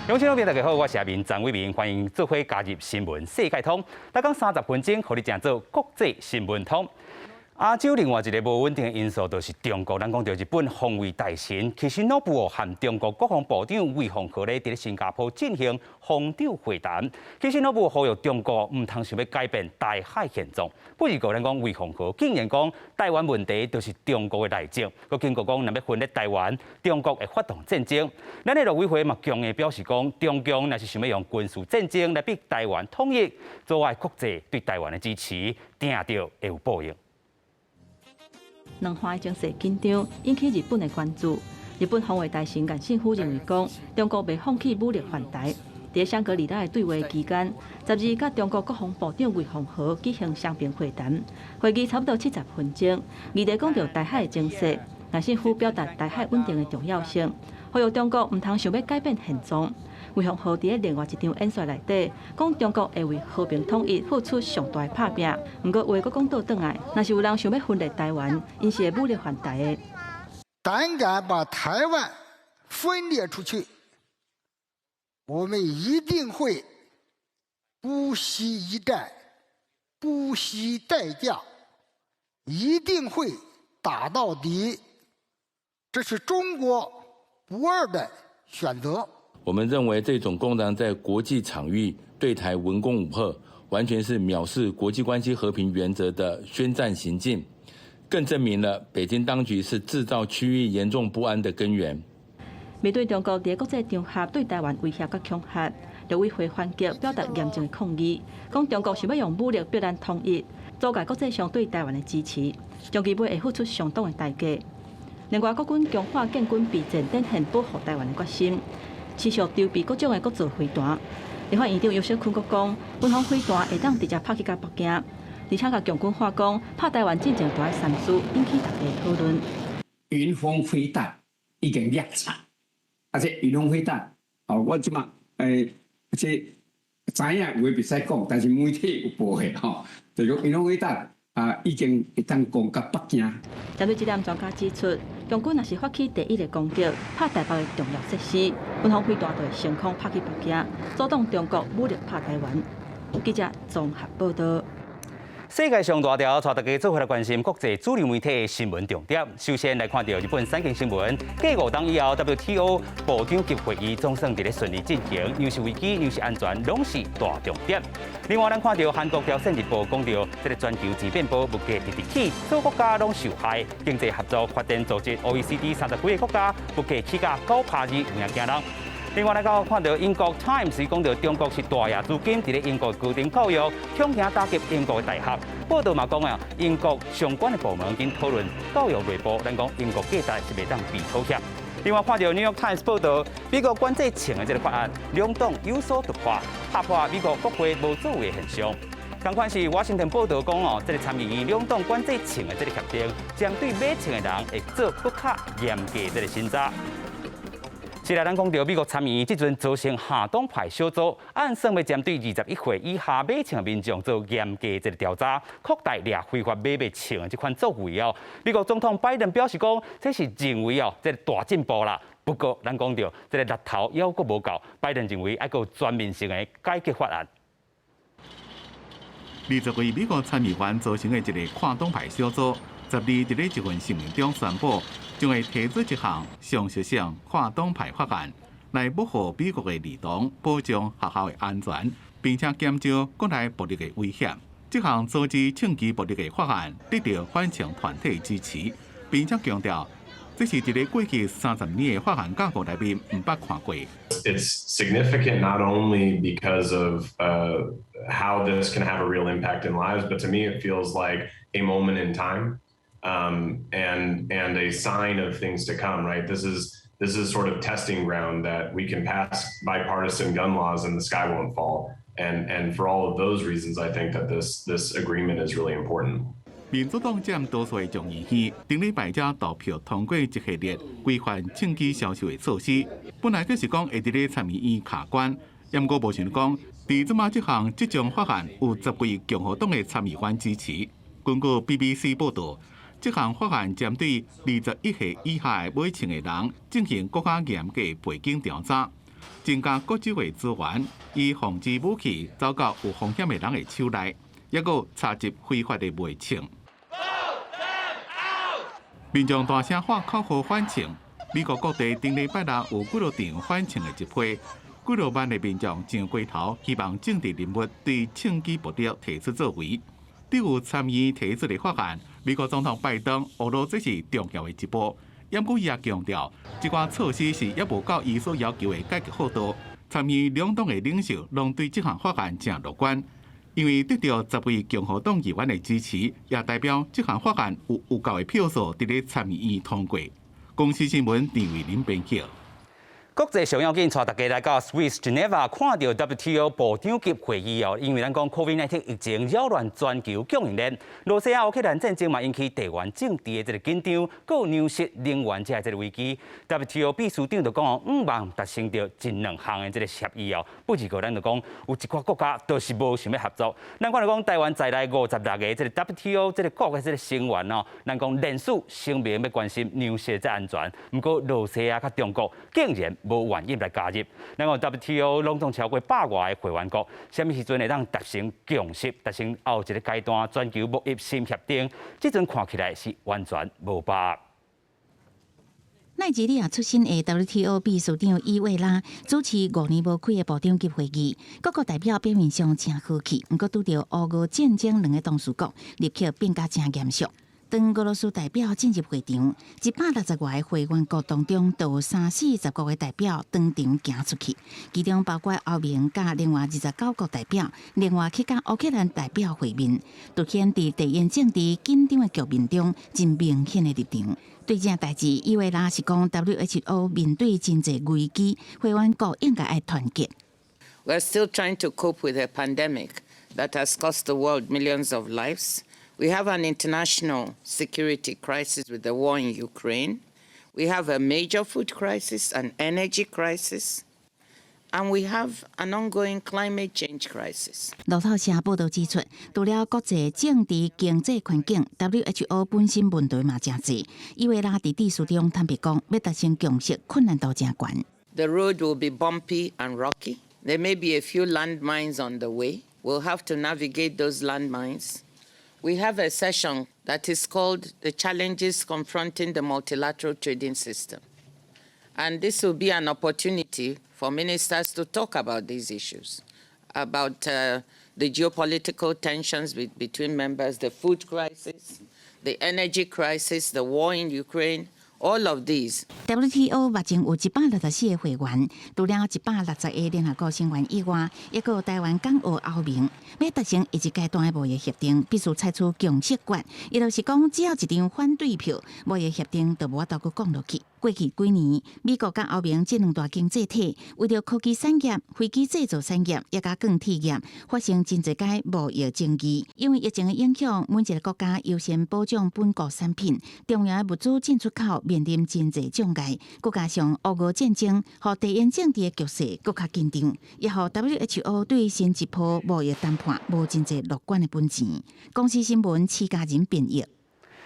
乡亲朋友大家好，我是阿明张伟明，欢迎做伙加入新闻世界通。每讲30分钟，互你正做国际新闻通。亚洲另外一个无稳定的因素，就是中国。咱讲到日本防卫大臣岸信夫和中国国防部长魏凤和咧，伫新加坡进行防长会谈。岸信夫呼吁中国唔通想要改变台海现状。不如个咱讲魏凤和竟然讲台湾问题就是中国的内政，佮警告讲若要分裂台湾，中国会发动战争。咱的陆委会嘛强硬表示讲，中共若是想要用军事战争来逼台湾统一，阻碍国际对台湾的支持，定着会有报应。两岸情势紧张，引起日本的关注。日本防卫大臣岸信夫认为讲，中国未放弃武力犯台。在香格里拉的对话期间，12甲中国国防部长魏凤和举行双边会谈，会议差不多70分钟，议题讲到台海的情势。岸信夫表达台海稳定的重要性，呼吁中国唔通想要改变现状。魏凤和伫另外一场演说内底，讲中国会为和平统一付出上大的拍拼。不过话佫讲倒转来，若是有人想要分裂台湾，因是会武力犯台的。胆敢把台湾分裂出去，我们一定会不惜一战，不惜代价，一定会打到底。这是中国不二的选择。我们认为这种公然在国际场域对台文攻武吓，完全是藐视国际关系和平原则的宣战行径，更证明了北京当局是制造区域严重不安的根源。面对中国在国际场合对台湾威胁和恐吓，陆委会反击表达严正的抗议，讲中国想要用武力逼咱统一，阻碍国际上对台湾的支持，将其会付出相当的代价。另外，国军强化建军备战，展现保护台湾的决心。持续筹备各种的各造飞弹。立法院长游锡堃讲，军方飞弹会当直接拍去到北京，而且甲强军化讲，拍台湾进程大概3次，引起大家讨论。云峰飞弹已经量产，而且云峰飞弹，我即马这知影有诶袂使讲，但是媒体有报的就讲云峰飞弹已经会当攻到北京。针对这点，专家指出，中军若是发起第一个攻击，拍台北的重要设施，军方飞弹就会成功拍去北京，阻挡中国武力拍台湾。记者综合报道。世界上大条，带大家做回来关心国际主流媒体的新闻重点。首先来看到日本产经新闻，继5天以后 ，WTO 部长级会议总算伫咧顺利进行，粮食危机、粮食安全拢是大重点。另外，咱看到韩国朝鲜日报讲到，这个全球自变波物价直直起，所有国家拢受害。经济合作发展组织 OECD 30几个国家物价起价9%有影惊人。另外来看到英国 Times 讲到中国是大额资金伫咧英国高等教育，恐吓打击英国的大学。报道嘛讲啊，英国相关的部门已经讨论教育内部，咱讲英国价值是袂当被妥协。另外看到 New York Times 报道，美国管制枪的这个法案，两党有所突破，打破美国国会无作为的现象。同款是华盛顿报道讲这个参议院两党管制枪的这个协定，将对买枪的人会做更较严格这个审查。接下来，咱讲到美国参议院即阵组成下党派小组，按算要针对21岁以下买枪民众做严格这个调查，扩大掠非法买枪的这款作为美国总统拜登表示讲，这是认为这个大进步啦。不过，咱讲到这个力头还阁无够，拜登认为还阁有全面性的改革法案。20位美国参议员组成的一个跨党派小组，12日在一份声明中宣布，将会提出一项上述性跨党派法案，来保护美国的儿童，保障学校的安全，并且减少国内暴力的威胁。这项阻止枪击暴力的法案得到反枪团体支持，并且强调，这是一个过去30年的法案架构内面唔捌看过。It's significant not only because of how this can have a real impact in lives, but to me it feels like a moment in time. And a sign of things to come, right? This is sort of testing ground that we can pass bipartisan gun laws and the sky won't fall. And for all of those reasons, I think that this agreement is really important. 民主党占多数的众议院，顶礼拜才投票通过一系列规范枪支销售的措施。本来就是讲会伫咧参议院卡关，也毋过无想讲，伫即马这项法案有10位共和党的参议员支持。根据 BBC 报道。这项法案针对21岁以下的买枪的人进行更加严格的背景调查。增加各州的资源，以防止武器走到有风险的人的手内，也有插入非法的卖枪。民众大声喊口号反枪，美国各地顶礼拜六有几多场反枪的集会，几多万的民众上街头，希望政治人物对枪击目的提出作为。对有参与提出的法案，美国总统拜登乌罗这是重要的一步。因过伊也强调，这款措施是也无到伊所要求的解决厚度。参与两党的领袖拢对这项法案正乐观，因为得到10位共和党议员的支持，也代表这项法案有够的票数伫咧参议通过。公司新闻陈伟林编辑。国际上要紧，带大家来到 Swiss Geneva 看到 WTO 部长级会议哦。因为咱讲 COVID-19 疫情扰乱全球供应链，罗西亚乌克兰战争嘛引起地缘政治的这个紧张，搁有粮食能源这个危机。WTO 秘书长就讲哦，希望达成到近2项的这个协议哦。不是个咱就讲有一寡国家都是无想要合作。咱看到讲台湾在内56个这个 WTO 这个国的这个成员哦，咱讲联署声明要关心粮食的安全。不过罗西亚甲中国竟然无愿意来加入，咱讲 WTO 拢总超过100外个会员国，什么时阵会当达成共识，达成后一个阶段全球贸易新协定？这阵看起来是完全无把握。奈及利亚出身的 WTO 秘书长伊维拉主持5年无开的部长级会议，各国代表表面上真和气，不过拄到俄乌战争2个当事国，立刻变甲真严肃。当俄罗斯代表进入会场，160外个会员国当中，就有30-40个代表当场行出去，其中包括欧盟甲另外29国代表，另外去甲乌克兰代表会面，凸显伫地缘政治紧张的局面中真明显的立场。对这代志，伊维拉是讲 WHO 面对真济危机，会员国应该爱团结。We're still trying to cope with a pandemic that has cost the world millions of lives. We have an international security crisis with the war in Ukraine. We have a major food crisis, an energy crisis, and we have an ongoing climate change crisis. 路透社报道指出，除了国际政治经济环境 ，WHO 本身问题嘛真济。伊维拉伫致辞中坦白讲，要达成共识困难度真悬。The road will be bumpy and rocky. There may be a few landmines on the way. We'll have to navigate those landmines. We have a session that is called the Challenges Confronting the Multilateral Trading System. And this will be an opportunity for ministers to talk about these issues, about the geopolitical tensions between members, the food crisis, the energy crisis, the war in Ukraine, all of these. WTO 目前有164个会员，除了160个联合国成员以外，也有台湾、港澳、欧盟。要达成一阶段的贸易协定，必须采取共识决，也就是讲，只要一张反对票，贸易协定就无法度讲落去。过去几年，美国甲欧盟这2大经济体为了科技产业、飞机制造产业，也甲钢铁业发生真侪届贸易争议。因为疫情的影响，每一个国家优先保障本国产品，重要的物资进出口面临真侪障碍。再加上俄乌战争，和地缘政治的局势更加紧张，也和 WHO 对新一波贸易谈判无真侪乐观的本钱。公司新闻齐家人编译。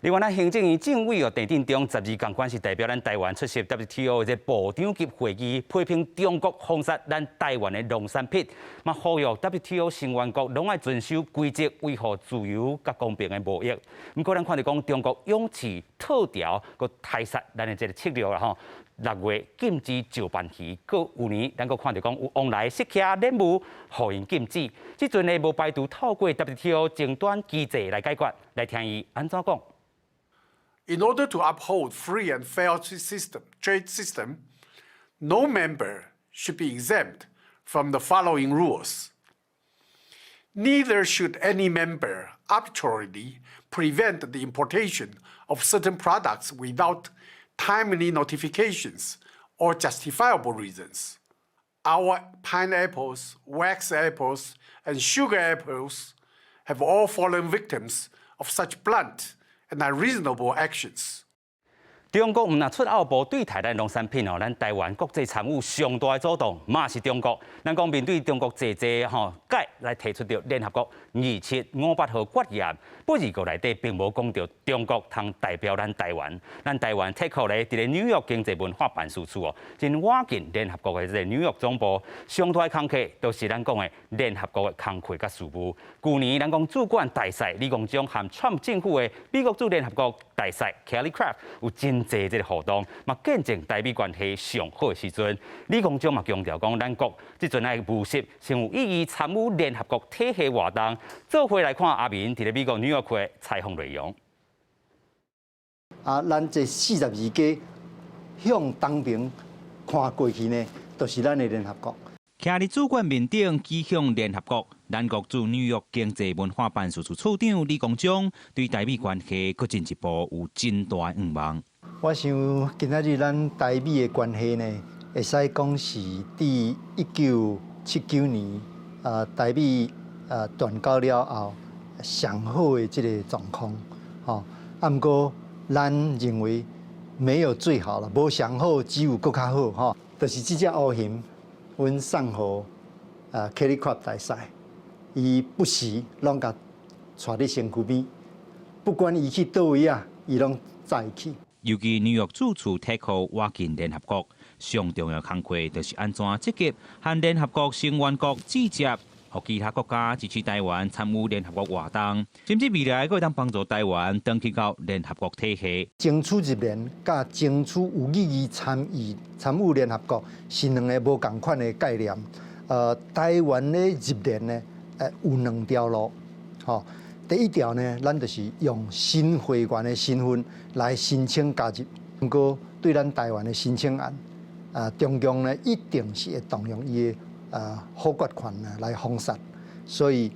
另外，咱行政院政委陈振中12共管是代表咱台湾出席 WTO 的部长级会议，批评中国封杀咱台湾的农产品，嘛呼吁 WTO 成员国拢爱遵守规则，维护自由甲公平的贸易。不过，咱看到讲中国勇气套条，佮太杀咱的这个策略啦吼。6月禁止石斑鱼，佮有年咱佮看到讲有往来食客任务，互因禁止。即阵呢无排除透过 WTO 争端机制来解决，来听伊安怎讲。In order to uphold free and fair trade system, no member should be exempt from the following rules. Neither should any member arbitrarily prevent the importation of certain products without timely notifications or justifiable reasons. Our pineapples, wax apples, and sugar apples have all fallen victims of such blunt and unreasonable actions. 中国唔拿出口部对台咱农产品哦，咱台湾国际产物上大的阻挡，嘛是中国。咱讲面对中国济解来提出着联合国275号决议，不过内底并无讲到中国通代表咱台湾。咱台湾特区咧，伫咧纽约经济文化办事处哦，真瓦近联合国的这个纽约总部，上大的工课都是咱讲的联合国的工课甲事务。去年咱讲主管大使李光章和川普政府的美国驻联合国大使 Kelly Craft 有真济这个活动，嘛见证台美关系上好的时阵。李光章嘛强调讲，咱国即阵爱务实，先有意义参与联合国体系活动。做回来看阿明伫咧美国纽约区的采访内容。咱这42家向东边看过去呢，就是咱的联合国。徛伫主管面顶指向联合国，咱国驻纽约经济文化办事处处长李光章对台美关系搁进一步有真大愿望。我想今仔日咱台美的关系呢，会使讲是伫1979年台美断交了后上好的这个状况。啊，不过咱认为没有最好了，无上好，只有搁较好。就是这只乌熊。阮送互Kelly Craft 大使，伊不时拢甲带伫身躯边，不管伊去倒位啊，伊拢载去。尤其纽约驻处体区瓦近联合国，上重要工课就是安怎积极和联合国成员国直接，和其他国家支持台湾参与联合国活动，甚至未来还会当帮助台湾登去到联合国体系。争取入联，甲争取有意义参与联合国是两个无同款的概念。台湾的入联呢，有两条路。第一条呢，咱就是用新会员的身份来申请加入。不过对咱台湾的申请案，中共呢一定是会动用伊的否决权来封杀。所以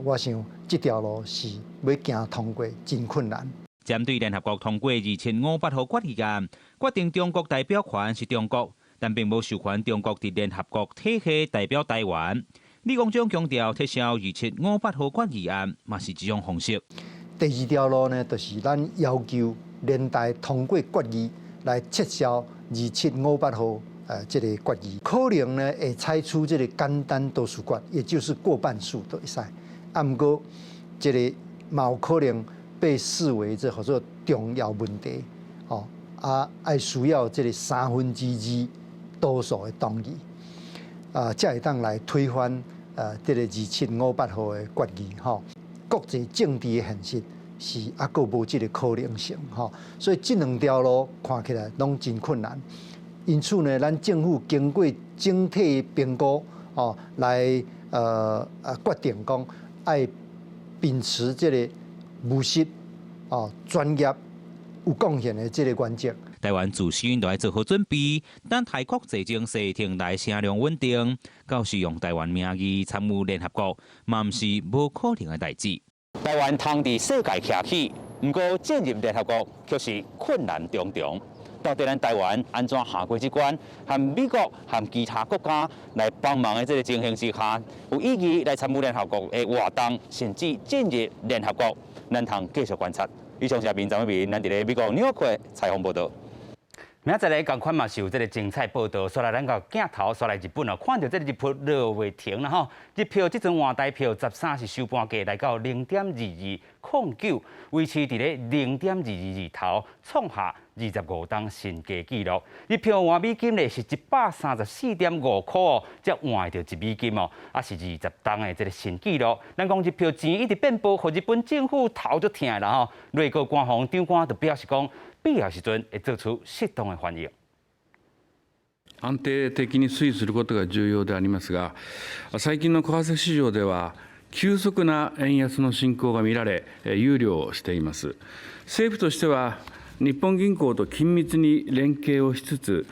我想这条路是要行通过真困难。针对联合国通过2758号决议案，决定中国代表权是中国，但并无授权中国伫联合国体系代表台湾。李光章强调，撤销2758号决议案嘛是一种方式。第二条路呢，就是咱要求联大通过决议来撤销2758号这个决议，可能呢会采取这个简单多数决，也就是过半数都会使。不过这个嘛有可能被视为这叫做重要问题，爱需要这个2/3多数的同意，才会当来推翻这个2758号的决议。国际政治的现实是还佫无这个可能性，所以这两条路看起来拢真困难。因此呢，咱政府经过整体评估，来决定讲爱秉持这个务实、专业、有贡献的这个原则。台湾自身都要做好准备，等台国际情势停来声量稳定，到时用台湾名义参与联合国，嘛毋是无可能的代志。台湾通伫世界徛起，不过进入联合国却是困难重重。到底咱台湾安怎下过这关？和美国和其他国家来帮忙的这个情形之下，有意义来参与联合国的活动，甚至进入联合国，咱通继续观察。以上是民张伟民，咱伫咧美国纽约区采访报道。明仔载咧，同款嘛是有这个精彩报道，刷来咱个镜头刷来日本哦，看到这个日票落袂停啦吼。日票即阵换台票13是收盘价来到0.2209，维持伫咧0.222头，创下25档新低纪录。日票换美金咧是134.5块哦，才换到1美金哦，也是20档的这个新纪录。咱讲日票钱一直变薄，互日本政府头就疼啦吼。内阁官方长官就表示讲，必要时阵会做出适当的反应。安定的に推移することが重要でありますが、最近の為替市場では急速な円安の進行が見られ、憂慮しています。政府としては日本銀行と緊密に連携をしつつ。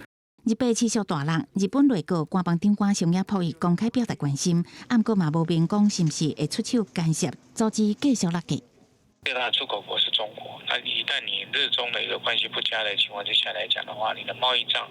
日本持续大浪，日本内阁官房长官上野博公开表达关心，不过嘛无明讲是不是会出手干涉，阻止继续落价。最大的出口国是中国，那一旦你日中的一个关系不佳的情况之下来讲的话，你的贸易账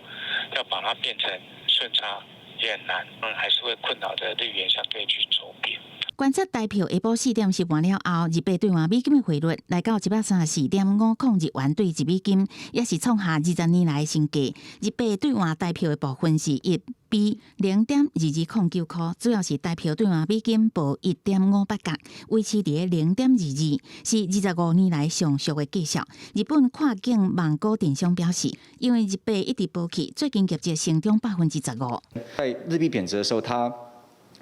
要把它变成顺差也很难，还是会困扰着日元相对去走贬。观测台票下晡4點10完了後，日幣兑換美金的匯率來到134.50日元對一美金，也是創下20年來的新低。日幣兑換台票的部分是1比0.2209塊，主要是台票兑換美金報1.58角，維持喺0.22，是25年來上述的繼續。日本跨境網購電商表示，因為日幣一直保起，最近業績成長15%。在日幣貶值的時候，它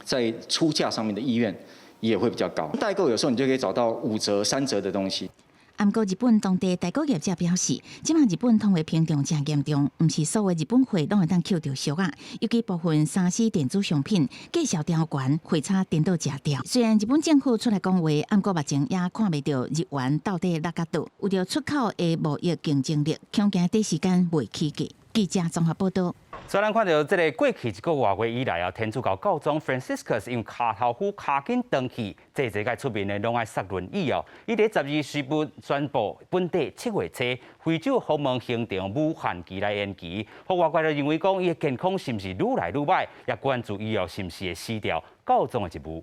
在出價上面的意願也會比較高。代購有時候你就可以找到5折、3折的東西。不過日本當地代購業者表示，即馬日本通貨膨脹真嚴重，唔是所有日本貨攏會當扣到俗啊，尤其部分3C電子商品價格調懸，貨差顛倒食掉。雖然日本政府出來講話，不過目前也看袂到日元到底落甲倒，為了出口的貿易競爭力，恐驚短時間袂起價。記者綜合報道。雖然看到這個過去一個月以來天主教教宗 Franciscus 用卡頭夫卡緊登去，這個出面的攏愛塞輪椅哦。伊喺12時半宣布本地7月初非洲訪問行程無限期來延期。復活節就認為講伊的健康是毋是愈來愈歹，也關注伊是毋是會死掉教宗的職務。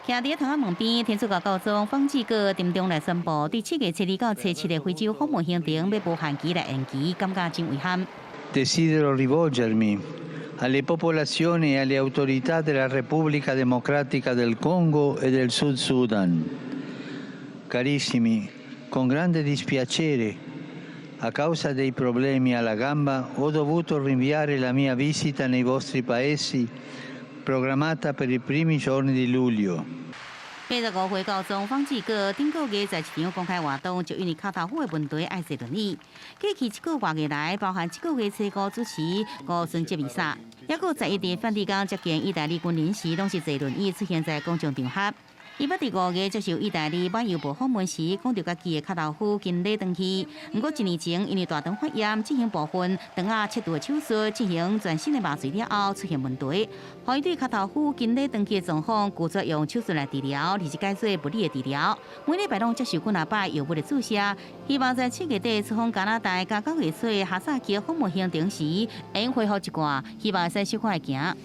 徛佇頭殼門邊，天主教教宗方濟各臨終來宣布，對7月初2到初7的非洲訪問行程要無限期來延期，感覺真遺憾。Desidero rivolgermi alle popolazioni e alle autorità della Repubblica Democratica del Congo e del Sud Sudan. Carissimi, con grande dispiacere, a causa dei problemi alla gamba, ho dovuto rinviare la mia visita nei vostri paesi, programmata per i primi giorni di luglio. 85歲教宗方濟各頂個月在一場公開活動，就因為腳頭虎的問題愛坐輪椅。過去1個月來，包含1個月初5主持5旬節彌撒，也有11日梵蒂岡接見意大利軍人時，攏是坐輪椅出現在公眾場合。伊捌第5月接受意大利外交部訪問時，講到家己的腳頭虎經禮斷去。不過1年前因為大腸發炎進行部分腸仔切除手術，進行全身的麻醉了後出現問題，讓伊對腳頭虎經禮斷去的狀況，拒絕用手術來治療，而是改做物理的治療。每禮拜攏接受幾啊擺藥物的注射，希望在7月底出訪加拿大，甲9月初下早期訪問行程時，會恢復一寡，希望使小可會行。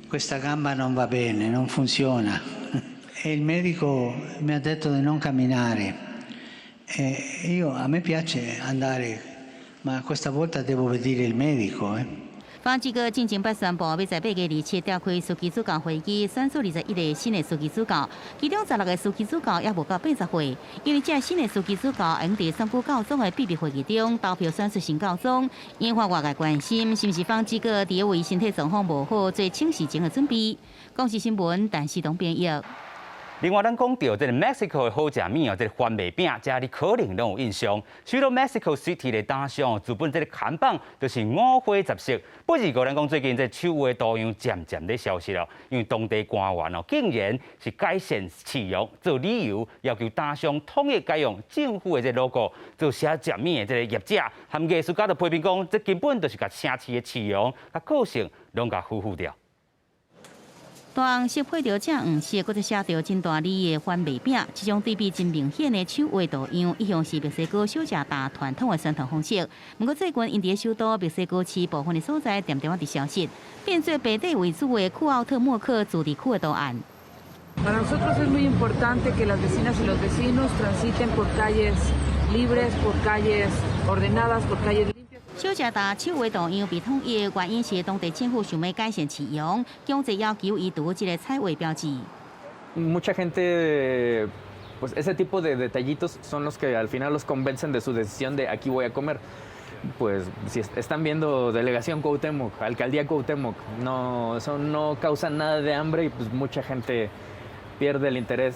Questa gamba non va bene, non funziona. E il medico mi ha detto di non camminare. A me piace andare, ma questa volta devo vedere il medico. 方濟各進前捌宣布，要在8月27召開書記主教會議，選出21個新的書記主教，其中16個書記主教也無到80歲，因為這新的書記主教用在3個教宗的秘密會議中投票選出新教宗，引發外界關心，是毋是方濟各佇為身體狀況無好做請示前的準備？廣視新聞陳時東編譯。另外，咱講到這個 Mexico 的好食麵哦，這個番麥餅，這你可能都有印象。許多 Mexico City 的大商資本這個看板就是5花雜色。不過咱講最近這手畫多樣漸漸在消失了，因為當地官員哦竟然是改善飼養做理由，要求大商統一改用政府的這 logo 做寫食麵的這個業者和藝術家就批評講，這根本就是甲城市的飼養甲個性攏甲辜負掉。大紅色配着正黃色，佫再寫着真大字的番麥餅，這種對比真明顯的手畫圖樣，一向是墨西哥小吃大傳統的宣傳方式。不過最近，因在首都墨西哥市部分的所在，漸漸仔地消失，變做白底為主的庫奧特莫克主題區的圖案。Para nosotros es muy importante que las vecinas y los vecinos transiten por calles libres, por calles ordenadas, por calles。小吃大手畫圖樣被統一，原因是當地政府想要改善飼養，強制要求移除這個彩繪標誌。Mucha gente, pues ese tipo de detallitos son los que al final los convencen de su decisión de aquí voy a comer. Pues si están viendo Delegación Cuauhtémoc, Alcaldía Cuauhtémoc, no causan nada de hambre y pues mucha gente pierde el interés.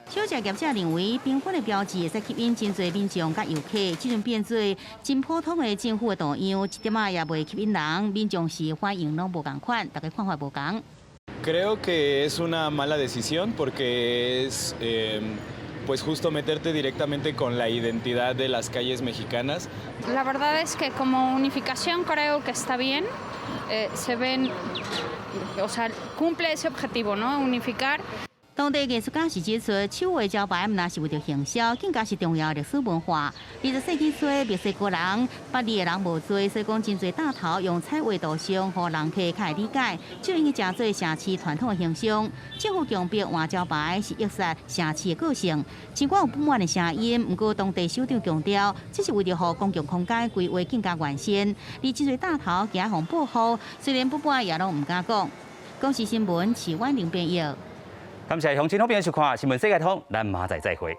小吃業者認為，繽紛的標誌會使吸引真濟民眾甲遊客，這種變做真普通的政府的圖樣，一點仔也袂吸引人，民眾是反應攏無共款，大家看法無同。Creo que es una mala decisión porque es pues justo meterte directamente con la identidad de las calles mexicanas. La verdad es que como unificación creo que está bien, se ven, o sea, cumple ese objetivo, ¿no? Unificar. 当地艺术家是指出，手画招牌毋但是为着行销，更加是重要的历史文化。20世纪初，墨西哥人捌字的人无多，所以讲真侪大头用彩画图像，互人客较会理解，就用去诚做城市传统的形象。政府强调画招牌是扼杀城市的个性。尽管有不满的声音，不过当地首长强调，这是为着互公共空间规划更加完善。而真侪大头惊互保护，虽然不满也拢唔敢讲。公视新闻，齐婉玲编译。感谢乡亲好朋友收看新闻世界通，咱明仔载再会。